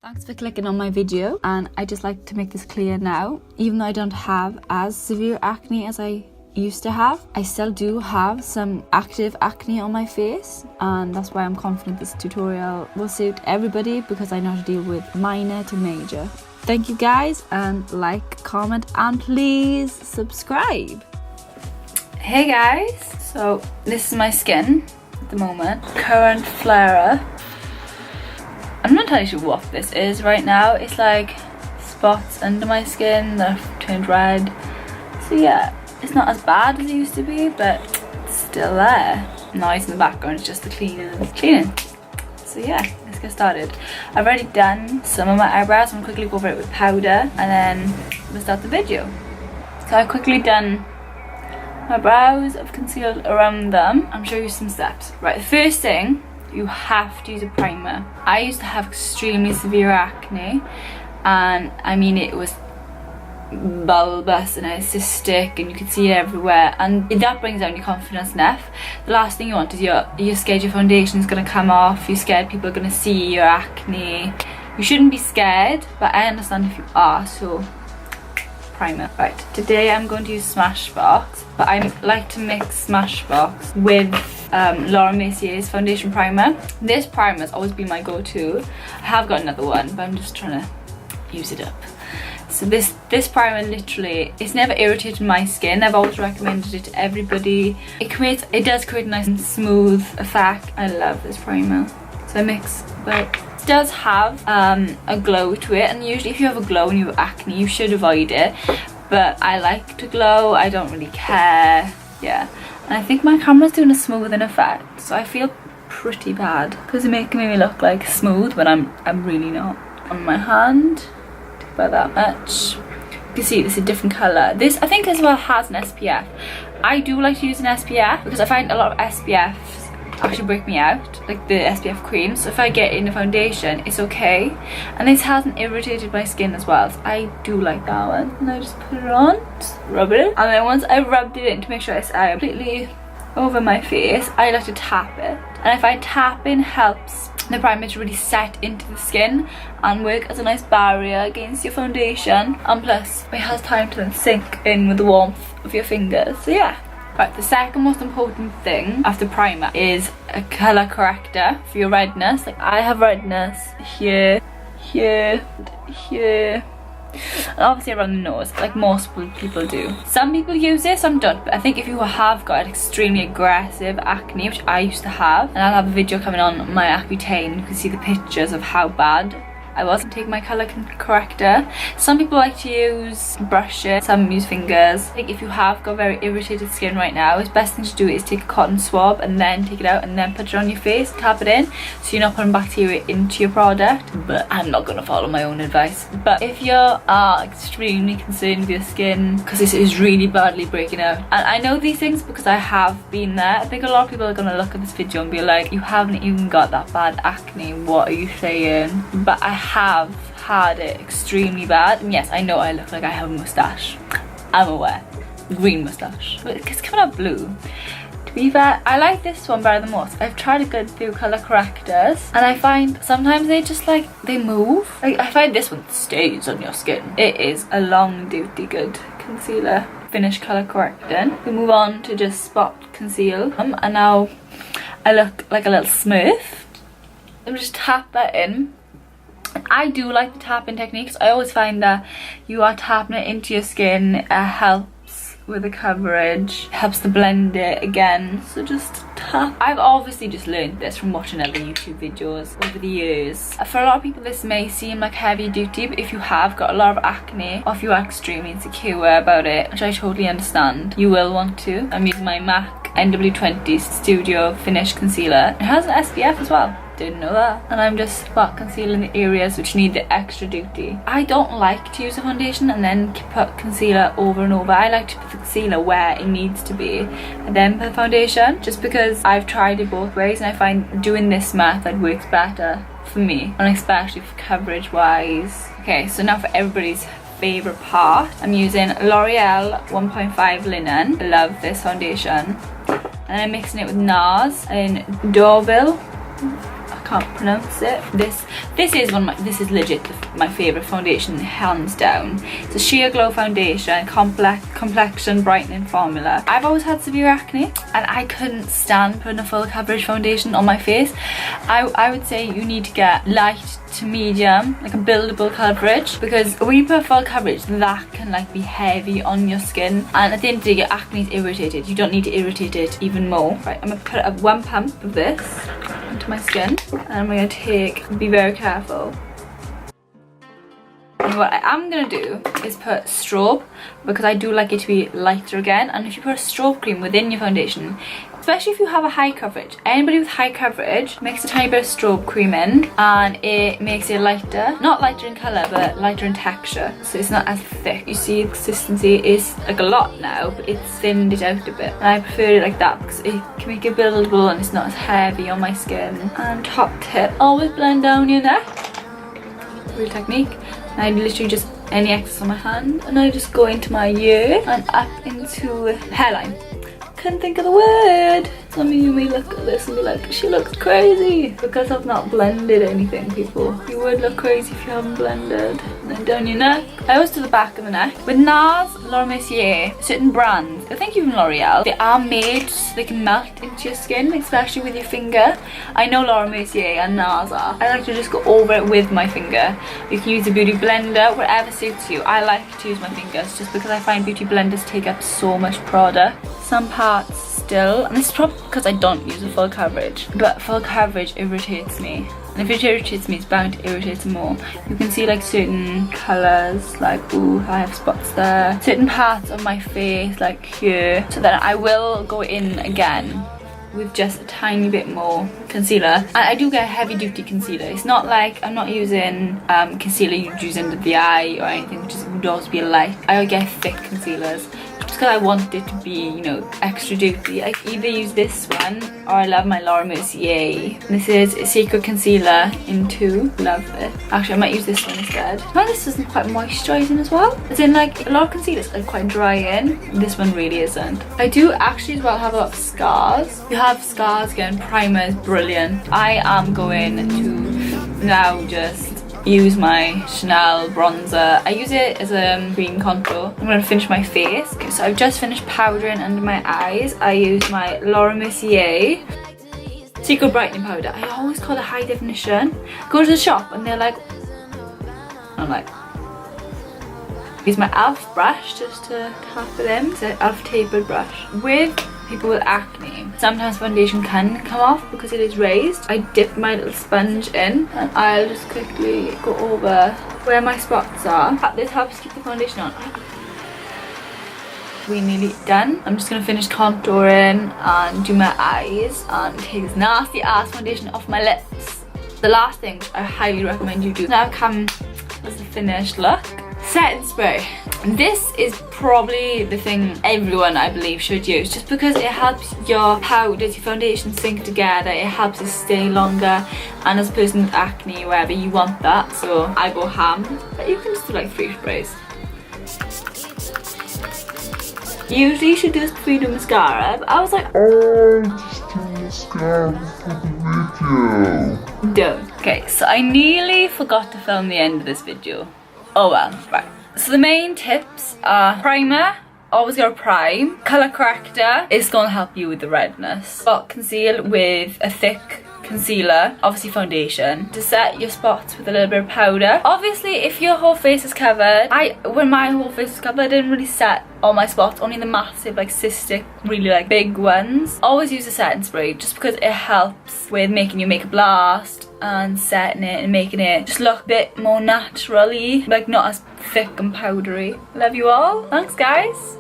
Thanks for clicking on my video, and I just like to make this clear now. Even though I don't have as severe acne as I used to have, I still do have some active acne on my face, and that's why I'm confident this tutorial will suit everybody because I know how to deal with minor to major. Thank you guys, and like, comment, and please subscribe. Hey guys, so this is my skin at the moment. Current flare-up. I'm not entirely sure what this is right now. It's like spots under my skin that have turned red. So yeah, it's not as bad as it used to be, but it's still there. Noise in the background is just the cleaning. So yeah, let's get started. I've already done some of my eyebrows. I'm gonna quickly go over it with powder and then we'll start the video. So I've quickly done my brows. I've concealed around them. I'm showing you some steps. Right, the first thing, you have to use a primer. I used to have extremely severe acne, and I mean it was bulbous and cystic and you could see it everywhere, and that brings down your confidence enough. The last thing you want is you're scared your foundation is going to come off, you're scared people are going to see your acne. You shouldn't be scared, but I understand if you are, so primer. Right, today I'm going to use Smashbox, but I like to mix Smashbox with Laura Mercier's foundation primer. This primer has always been my go-to. I have got another one, but I'm just trying to use it up. So this primer literally, it's never irritated my skin. I've always recommended it to everybody. It does create a nice and smooth effect. I love this primer. So I mix, but it does have a glow to it, and usually if you have a glow and you have acne, you should avoid it. But I like to glow. I don't really care. Yeah. And I think my camera's doing a smoothing effect, so I feel pretty bad because it's making me look like smooth, but I'm really not. On my hand, about that much. You can see this is a different colour. This I think as well has an SPF. I do like to use an SPF because I find a lot of SPFs actually break me out, like the SPF cream. So if I get in a foundation, it's okay. And this hasn't irritated my skin as well, so I do like that one. And I just put it on, just rub it, and then once I rubbed it in to make sure it's completely over my face, I like to tap it. And I find tapping helps the primer to really set into the skin and work as a nice barrier against your foundation, and plus it has time to then sink in with the warmth of your fingers. So yeah. Right, the second most important thing after primer is a colour corrector for your redness. Like I have redness here, here, here, and obviously around the nose, like most people do. Some people use this, some don't, but I think if you have got extremely aggressive acne, which I used to have, and I'll have a video coming on my Accutane, you can see the pictures of how bad I was. Take my colour corrector. Some people like to use brushes, some use fingers. I think if you have got very irritated skin right now, the best thing to do is take a cotton swab and then take it out and then put it on your face, tap it in, so you're not putting bacteria into your product. But I'm not going to follow my own advice. But if you are extremely concerned with your skin because this is really badly breaking out, and I know these things because I have been there, I think a lot of people are going to look at this video and be like, you haven't even got that bad acne, what are you saying? But I have had it extremely bad, and yes, I know I look like I have a moustache. I'm aware. Green moustache, but it's coming out blue. To be fair, I like this one better than most. I've tried a good few colour correctors, and I find sometimes they just like, they move. Like I find this one stays on your skin. It is a long duty good concealer. Finish colour correcting. We move on to just spot conceal, and now I look like a little smurf. Let me just tap that in. I do like the tapping techniques. I always find that you are tapping it into your skin. It helps with the coverage, helps to blend it again. So just tap. I've obviously just learned this from watching other YouTube videos over the years. For a lot of people this may seem like heavy duty, but if you have got a lot of acne or if you are extremely insecure about it, which I totally understand, you will want to. I'm using my MAC NW20 Studio Finish Concealer. It has an SPF as well. Didn't know that. And I'm just spot concealing the areas which need the extra duty. I don't like to use a foundation and then put concealer over and over. I like to put the concealer where it needs to be and then put foundation, just because I've tried it both ways and I find doing this method works better for me, and especially for coverage wise. Okay, so now for everybody's favourite part, I'm using L'Oreal 1.5 Linen. I love this foundation. And I'm mixing it with NARS in Deauville. I can't pronounce it. This is legit my favorite foundation, hands down. It's a sheer glow foundation, complexion brightening formula. I've always had severe acne and I couldn't stand putting a full coverage foundation on my face. I would say you need to get light to medium, like a buildable coverage, because when you put full coverage, that can like be heavy on your skin, and at the end of the day your acne is irritated. You don't need to irritate it even more. Right, I'm gonna put up 1 pump of this into my skin, and I'm gonna be very careful. And what I am going to do is put strobe, because I do like it to be lighter again. And if you put a strobe cream within your foundation, especially if you have a high coverage, anybody with high coverage makes a tiny bit of strobe cream in, and it makes it lighter. Not lighter in colour, but lighter in texture, so it's not as thick. You see the consistency is like a lot now, but it's thinned it out a bit, and I prefer it like that because it can make it buildable and it's not as heavy on my skin. And top tip, always blend down your neck. Real technique. I literally just any excess on my hand, and I just go into my ear and up into hairline. Couldn't think of the word. Some of you may look at this and be like, she looks crazy, because I've not blended anything, people. You would look crazy if you haven't blended. And then down your neck. I always do the back of the neck. With NARS, Laura Mercier, certain brands, I think even L'Oreal, they are made so they can melt into your skin, especially with your finger. I know Laura Mercier and NARS are. I like to just go over it with my finger. You can use a beauty blender, whatever suits you. I like to use my fingers just because I find beauty blenders take up so much product. Some parts still, and this is probably because I don't use a full coverage, but full coverage irritates me, and if it irritates me, it's bound to irritate more. You can see like certain colours, like ooh, I have spots there, certain parts of my face like here, so then I will go in again with just a tiny bit more concealer. And I do get heavy duty concealer. It's not like I'm not using concealer you'd use under the eye or anything, which would always be light. I get thick concealers just because I want it to be, you know, extra duty. I either use this one, or I love my Laura Mercier. This is a Secret Concealer in 2. Love it. Actually, I might use this one instead. Well, this isn't quite moisturising as well. As in, like, a lot of concealers are quite drying. This one really isn't. I do actually as well have a lot of scars. If you have scars, again, primer is brilliant. I am going to now just use my Chanel bronzer. I use it as a cream contour. I'm going to finish my face. Okay, so I've just finished powdering under my eyes. I use my Laura Mercier Secret Brightening Powder. I always call it high definition. Go to the shop and they're like, I'm like, use my e.l.f. brush just to tap it in. It's an e.l.f. tapered brush. With people with acne, sometimes foundation can come off because it is raised. I dip my little sponge in and I'll just quickly go over where my spots are. This helps keep the foundation on. We're nearly done. I'm just going to finish contouring and do my eyes and take this nasty ass foundation off my lips. The last thing which I highly recommend you do. Now come as the finished look. Setting spray. This is probably the thing everyone, I believe, should use, just because it helps your powders, your foundation sink together. It helps it stay longer, and as a person with acne, wherever, you want that, so I go ham. But you can just do like 3 sprays. Usually you should do this before you do mascara, but I was like, oh, just do mascara for the video. Don't. Okay, so I nearly forgot to film the end of this video. Oh well, right. So the main tips are primer, always go prime. Colour corrector is going to help you with the redness. Spot conceal with a thick concealer, obviously foundation, to set your spots with a little bit of powder. Obviously, if your whole face is covered, when my whole face was covered, I didn't really set all my spots, only the massive, like, cystic, really, like, big ones. Always use a setting spray, just because it helps with making your makeup last and setting it and making it just look a bit more naturally, like not as thick and powdery. Love you all. Thanks, guys.